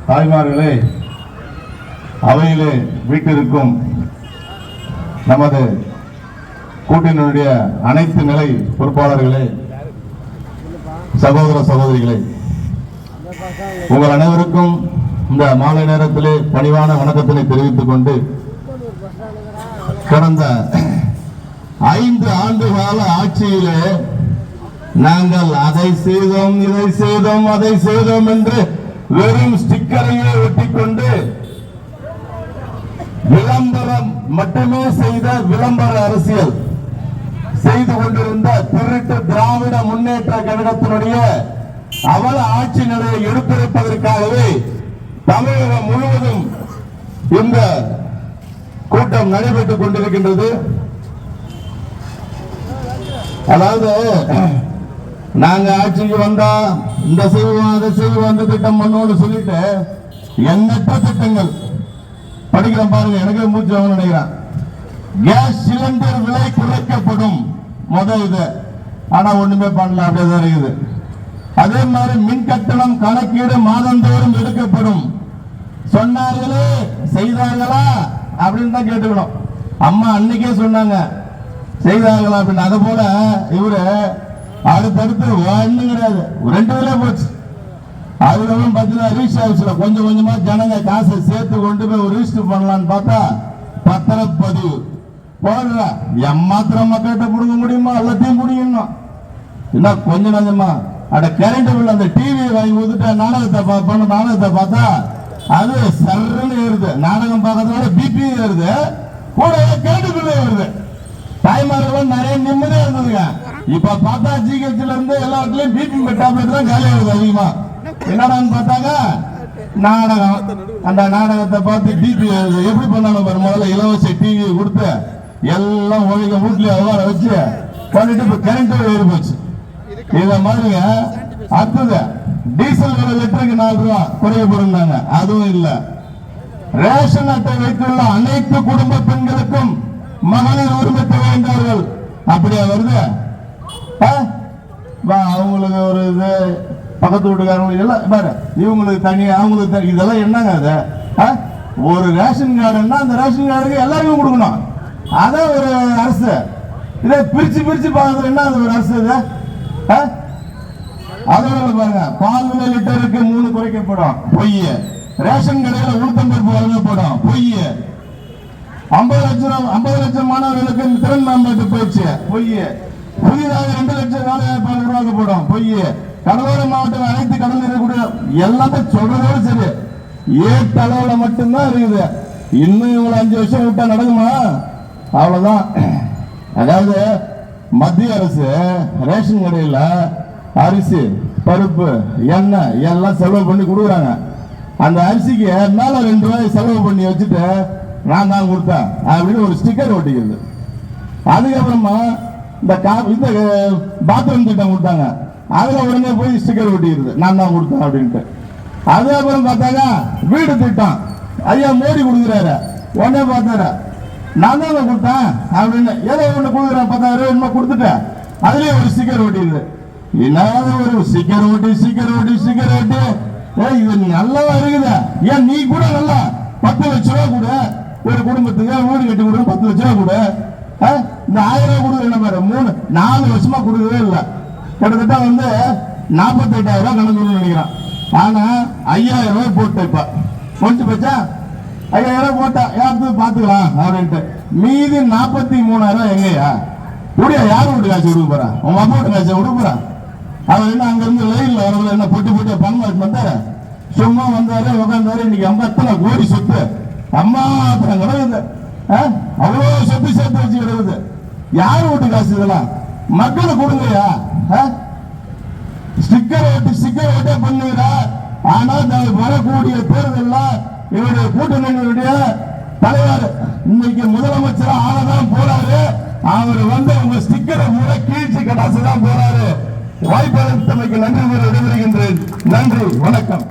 தாய்மார்களே, அவையிலே வீட்டிற்கும் நமது கூட்டணியுடைய அனைத்து நிலை பொறுப்பாளர்களே, சகோதர சகோதரிகளே, உங்கள் அனைவருக்கும் இந்த மாலை நேரத்திலே பணிவான வணக்கத்தினை தெரிவித்துக் கொண்டு, கடந்த 5 ஆண்டு கால ஆட்சியிலே நாங்கள் அதை செய்தோம், இதை செய்தோம், அதை செய்தோம் என்று வெறும் ஸ்டிக்கரையே ஒட்டிக்கொண்டு விளம்பரம் மட்டுமே செய்த விளம்பர அரசியல் செய்து கொண்டிருந்த திருட்டு திராவிட முன்னேற்ற கழகத்தினுடைய அவல ஆட்சி நிலையை எடுத்துரைப்பதற்காகவே தமிழகம் முழுவதும் இந்த கூட்டம் நடைபெற்றுக் கொண்டிருக்கின்றது. அதாவது நாங்க ஆட்சிக்கு வந்தா இந்த செய்வோம், அதை செய்வோம், அந்த திட்டம் பண்ணோம்னு சொல்லிட்டு எண்ணற்ற திட்டங்கள் படிக்கிறேன் பாருங்க, எனக்கு மூச்சு வாங்க நினைக்கிறேன். கேஸ் சிலிண்டர் விலை குறைக்கப்படும் முதல் இது, ஆனா ஒண்ணுமே பண்ணல, அப்படியேதான் இருக்குது. அதே மாதிரி மின் கட்டணம் கணக்கீடு மாதந்தோறும் எடுக்கப்படும் சொன்னார்களே, செய்தார்களா அப்படின்னு தான் கேட்டுக்கணும். அம்மா அன்னைக்கே சொன்னாங்க, செய்தார்களா அப்படின்னு. அது போல இவரு அடுத்தடுத்து ஒண்ணு கிடையாது, 2 வேலையா போச்சு. அதுக்கப்புறம் பார்த்தீங்கன்னா ரிஜிஸ்டர் ஆஃபீஸ்ல கொஞ்சம் கொஞ்சமா ஜனங்க காசை சேர்த்து கொண்டு போய் ஒரு ரிஜிஸ்டர் பண்ணலான்னு பார்த்தா பத்திரப்பதிவு போடுற எம்மாத்திரம் மக்கள்கிட்ட பிடுங்க முடியுமா? எல்லாத்தையும் பிடிக்கணும். என்ன கொஞ்சம் கொஞ்சமா அட கரண்ட் பில் அந்த டிவி வாங்கி ஊத்துட்டு நாடகத்தை பார்த்தா அது சர்ன்னு ஏறுது. நாடகம் பார்க்கறதோட பிபி ஏறுது, கூட கரண்ட் பில் ஏறுது. தாய்மார்கள் நிறைய நிம்மதியா இருந்ததுங்க. இப்ப பார்த்தா ஜிஹெச்ல இருந்து எல்லா இடத்துலயும் பிபி டேப்லெட் தான் காலி ஆகுது அதிகமா. என்னடான்னு பார்த்தாங்க நாடகம். அந்த நாடகத்தை பார்த்து பிபி எப்படி பண்ணாலும் பாரு, முதல்ல இலவச டிவி கொடுத்து எல்லாம் ஒழுங்க வீட்லயே உட்கார வச்சு பண்ணிட்டு இப்ப கரண்ட் ஏறி போச்சு. இத மாதிரிங்க அடுத்தது டீசல் விலை லிட்டருக்கு 4 ரூபா குறையப்படுறாங்க, அதுவும் இல்ல. ரேஷன் அட்டை வைத்துள்ள அனைத்து குடும்ப பெண்களுக்கும் மகளிர் உரிமை தொகை என்றார்கள், அப்படியா வருது? அவங்களுக்கு ஒரு இது, பக்கத்து வீட்டுக்காரங்களுக்கு எல்லாம் பாரு, இவங்களுக்கு தனியா அவங்களுக்கு தனி, இதெல்லாம் என்னங்க அது? ஒரு ரேஷன் கார்டுன்னா அந்த ரேஷன் கார்டுக்கு எல்லாருக்கும் கொடுக்கணும், அதான் ஒரு அரசு. இதை பிரிச்சு பிரிச்சு பார்க்கறது என்ன அது ஒரு அரசு? இது அதோட பாருங்க, பால் விலை லிட்டருக்கு 3 குறைக்கப்படும், பொய். ரேஷன் கடையில் உளுத்தம்பருப்பு வழங்கப்படும், பொய். 50 லட்சம் மாணவர்களுக்கு திறன் மேம்பாட்டு பயிற்சி, பொய். புதிதாக 2 லட்சம் வேலை வாய்ப்புகள் உருவாக்கப்படும், பொய். கடலோர மாவட்டம் அனைத்து கடல் இருக்கக்கூடிய எல்லாமே சொல்றதோட சரி, ஏட்டளவுல மட்டும்தான் இருக்குது. இன்னும் இவங்களை 5 வருஷம் விட்டா நடக்குமா? அவ்வளவுதான். அதாவது மத்திய அரசு ரேஷன் கடையில அரிசி, பருப்பு, எண்ணெய் எல்லாம் செலவு பண்ணி கொடுக்குறாங்க. அந்த அரிசிக்கு மேல 2 ரூபாய் செலவு பண்ணி வச்சுட்டு நான் தான் கொடுத்தேன் அப்படின்னு ஒரு ஸ்டிக்கர் ஒட்டிக்கிறது. அதுக்கப்புறமா இந்த பாத்ரூம் திட்டம் கொடுத்தாங்க, அதுல உடனே போய் ஸ்டிக்கர் ஒட்டிக்கிறது, நான் தான் கொடுத்தேன் அப்படின்ட்டு. அதுக்கப்புறம் பார்த்தாங்க வீடு திட்டம், ஐயா மோடி கொடுக்குறாரு, உடனே பார்த்தாரு நான் தான் கொடுத்தேன் அப்படின்னு. ஏதோ ஒண்ணு கொடுக்குறேன் 10,000 ரூபாய் கொடுத்துட்டேன், அதுலயே ஒரு ஸ்டிக்கர் ஒட்டிடுது. இல்லாத ஒரு ஸ்டிக்கர் ஓட்டி இது நல்லா இருக்குது. ஏன் நீ கூட நல்லா 10 லட்சம் ரூபாய் கூட ஒரு குடும்பத்துக்கு வீடு கட்டி கொடுக்க 10 லட்சம் ரூபாய் கூட, இந்த 1000 ரூபாய் கொடுக்குற என்ன பாரு, 4 வருஷமா கொடுக்கவே இல்லை. கிட்டத்தட்ட 48,000 ரூபாய் கணக்கு நினைக்கிறான். ஆனா 5,000 ரூபாய் போட்டு இப்ப முடிச்சு போச்சா, 5,000 ரூபாய் போட்டா யாருக்கு பாத்துக்கலாம் அப்படின்ட்டு. மீதி 43,000 ரூபாய் எங்கயா கூடிய யாரும் வீட்டு காசு கொடுக்க போறான்? உங்க அம்மா வீட்டு காசை கொடுக்க போறான். அவர் என்ன அங்க இருந்து லைன்ல வரல, என்ன பொட்டி பணம் வந்தாரு, சும்மா வந்தாரு உட்காந்தாரு. இன்னைக்கு 50 கோடி சொத்து அம்மா கிடக்குது, அவ்வளவு சொத்து சேர்த்து வச்சு கிடக்குது. யாரு வீட்டு காசு இதெல்லாம்? மக்களை கொடுங்கயா. ஸ்டிக்கர் ஓட்டே பண்ணுகிறா. ஆனால் வரக்கூடிய தேர்தல் இவருடைய கூட்டணியினுடைய தலைவர் இன்னைக்கு முதலமைச்சர் ஆளதான் போறாரு. அவர் உங்க ஸ்டிக்கரை கூட கீழ்ச்சி கட்டாசு தான் போறாரு. வாய்ப்பு நன்றி விடைபெறுகின்றேன். நன்றி, வணக்கம்.